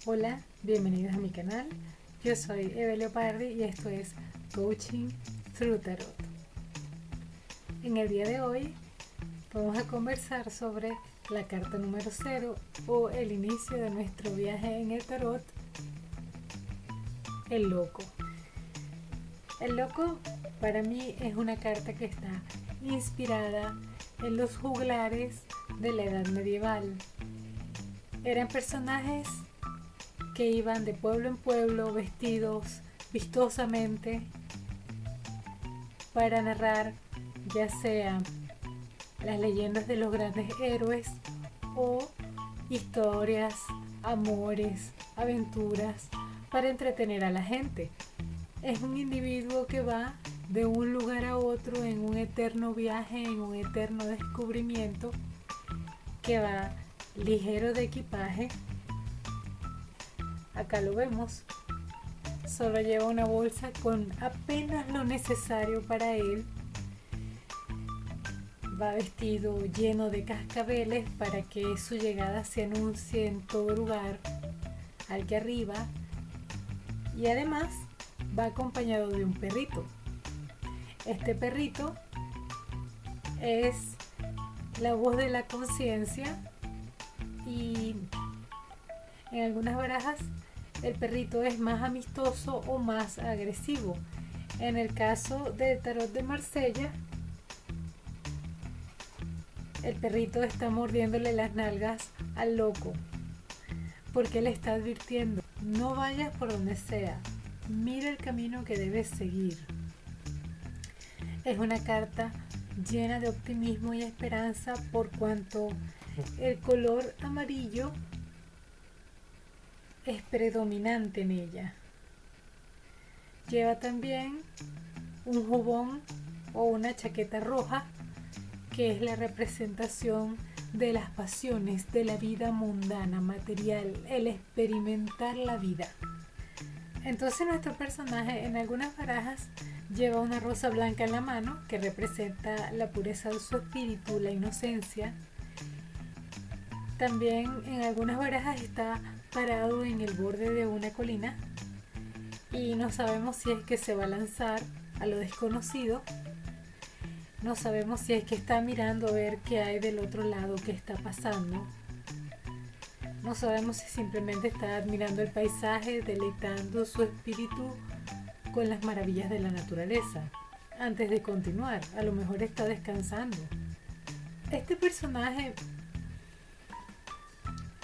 Hola, bienvenidos a mi canal. Yo soy Eve Leopardi y esto es Coaching Through Tarot. En el día de hoy vamos a conversar sobre la carta número 0 o el inicio de nuestro viaje en el tarot, el loco. El loco para mí es una carta que está inspirada en los juglares de la edad medieval. Eran personajes que iban de pueblo en pueblo vestidos vistosamente para narrar ya sea las leyendas de los grandes héroes o historias, amores, aventuras para entretener a la gente. Es un individuo que va de un lugar a otro en un eterno viaje, en un eterno descubrimiento, que va ligero de equipaje. Acá lo vemos, solo lleva una bolsa con apenas lo necesario para él. Va vestido lleno de cascabeles para que su llegada se anuncie en todo lugar al que arriba, y además va acompañado de un perrito. Este perrito es la voz de la conciencia, y en algunas barajas el perrito es más amistoso o más agresivo. En el caso del tarot de Marsella, el perrito está mordiéndole las nalgas al loco porque le está advirtiendo: no vayas por donde sea, mira el camino que debes seguir. Es una carta llena de optimismo y esperanza por cuanto el color amarillo es predominante en ella. Lleva también un jubón o una chaqueta roja, que es la representación de las pasiones de la vida mundana, material, el experimentar la vida. Entonces nuestro personaje en algunas barajas lleva una rosa blanca en la mano, que representa la pureza de su espíritu, la inocencia. También en algunas barajas está parado en el borde de una colina y no sabemos si es que se va a lanzar a lo desconocido. No sabemos si es que está mirando a ver qué hay del otro lado, qué está pasando. No sabemos si simplemente está admirando el paisaje, deleitando su espíritu con las maravillas de la naturaleza. Antes de continuar, a lo mejor está descansando. Este personaje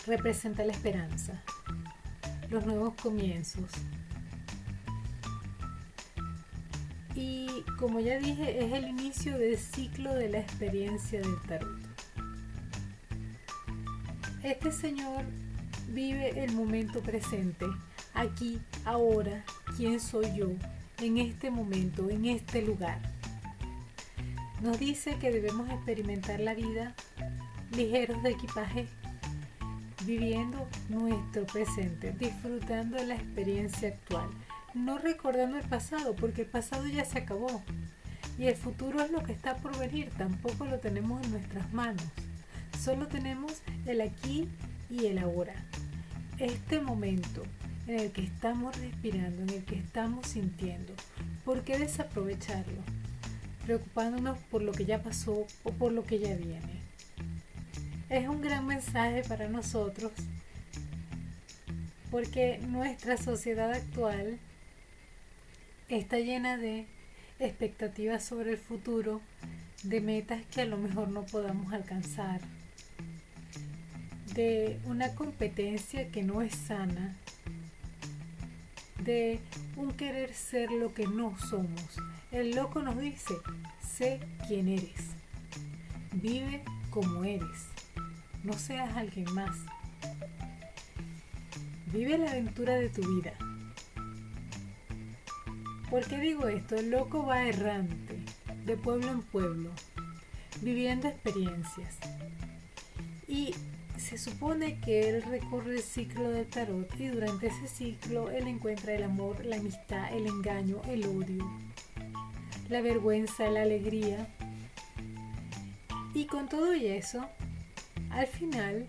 representa la esperanza, los nuevos comienzos. Y como ya dije, es el inicio del ciclo de la experiencia del tarot. Este señor vive el momento presente, aquí, ahora, quién soy yo, en este momento, en este lugar. Nos dice que debemos experimentar la vida ligeros de equipaje, viviendo nuestro presente, disfrutando de la experiencia actual, no recordando el pasado, porque el pasado ya se acabó y el futuro es lo que está por venir, tampoco lo tenemos en nuestras manos, solo tenemos el aquí y el ahora, este momento en el que estamos respirando, en el que estamos sintiendo. ¿Por qué desaprovecharlo preocupándonos por lo que ya pasó o por lo que ya viene? Es un gran mensaje para nosotros, porque nuestra sociedad actual está llena de expectativas sobre el futuro, de metas que a lo mejor no podamos alcanzar, de una competencia que no es sana, de un querer ser lo que no somos. El loco nos dice: sé quién eres, vive como eres, no seas alguien más, vive la aventura de tu vida. ¿Por qué digo esto? El loco va errante, de pueblo en pueblo, viviendo experiencias. Y se supone que él recorre el ciclo del tarot, y durante ese ciclo él encuentra el amor, la amistad, el engaño, el odio, la vergüenza, la alegría. Y con todo eso, al final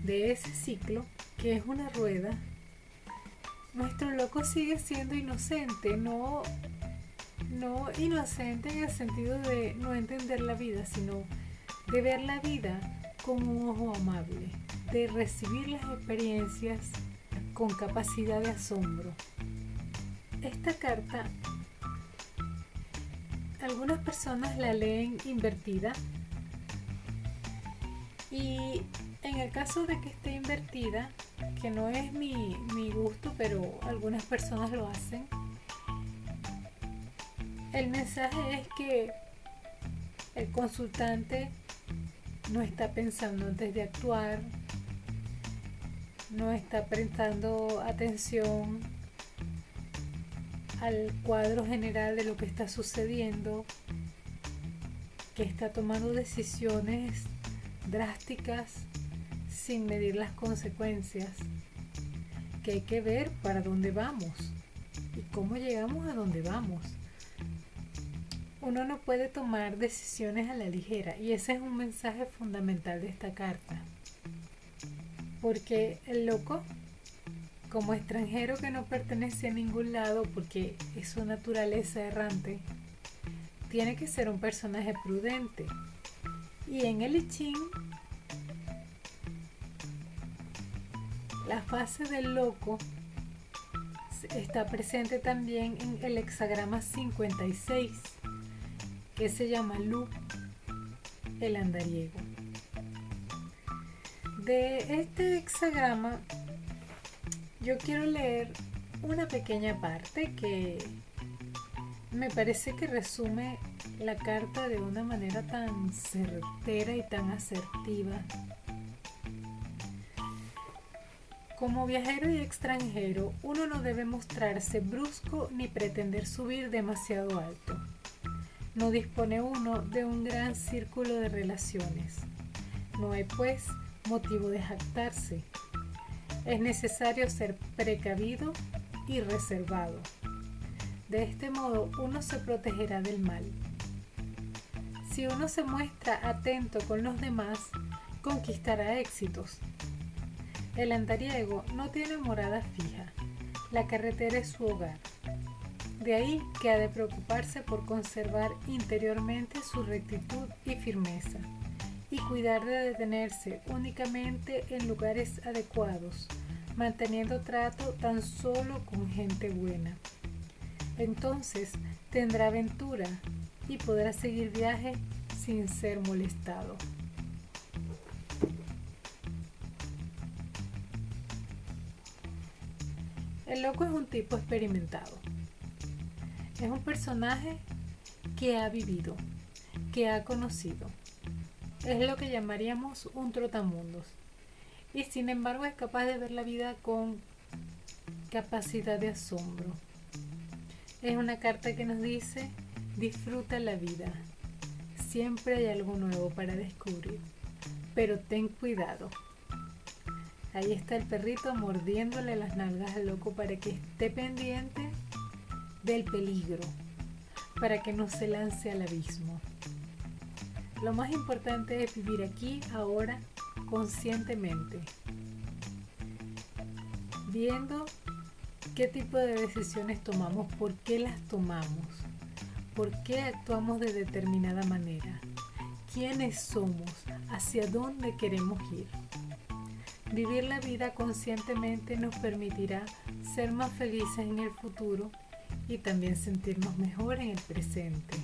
de ese ciclo, que es una rueda, nuestro loco sigue siendo inocente, no inocente en el sentido de no entender la vida, sino de ver la vida con un ojo amable, de recibir las experiencias con capacidad de asombro. Esta carta, algunas personas la leen invertida, y en el caso de que esté invertida, que no es mi gusto, pero algunas personas lo hacen, el mensaje es que el consultante no está pensando antes de actuar, no está prestando atención al cuadro general de lo que está sucediendo, que está tomando decisiones drásticas sin medir las consecuencias, que hay que ver para dónde vamos y cómo llegamos a dónde vamos. Uno no puede tomar decisiones a la ligera, y ese es un mensaje fundamental de esta carta, porque el loco, como extranjero que no pertenece a ningún lado porque es su naturaleza errante, tiene que ser un personaje prudente. Y en el I Ching, la fase del loco está presente también en el hexagrama 56, que se llama Lu, el andariego. De este hexagrama yo quiero leer una pequeña parte que me parece que resume la carta de una manera tan certera y tan asertiva. Como viajero y extranjero, uno no debe mostrarse brusco ni pretender subir demasiado alto. No dispone uno de un gran círculo de relaciones. No hay, pues, motivo de jactarse. Es necesario ser precavido y reservado. De este modo uno se protegerá del mal. Si uno se muestra atento con los demás, conquistará éxitos. El andariego no tiene morada fija. La carretera es su hogar. De ahí que ha de preocuparse por conservar interiormente su rectitud y firmeza, y cuidar de detenerse únicamente en lugares adecuados, manteniendo trato tan solo con gente buena. Entonces tendrá aventura y podrá seguir viaje sin ser molestado. El loco es un tipo experimentado. Es un personaje que ha vivido, que ha conocido. Es lo que llamaríamos un trotamundos. Y sin embargo es capaz de ver la vida con capacidad de asombro. Es una carta que nos dice: disfruta la vida. Siempre hay algo nuevo para descubrir. Pero ten cuidado. Ahí está el perrito mordiéndole las nalgas al loco para que esté pendiente del peligro, para que no se lance al abismo. Lo más importante es vivir aquí, ahora, conscientemente, viendo qué tipo de decisiones tomamos, por qué las tomamos, por qué actuamos de determinada manera, quiénes somos, hacia dónde queremos ir. Vivir la vida conscientemente nos permitirá ser más felices en el futuro y también sentirnos mejor en el presente.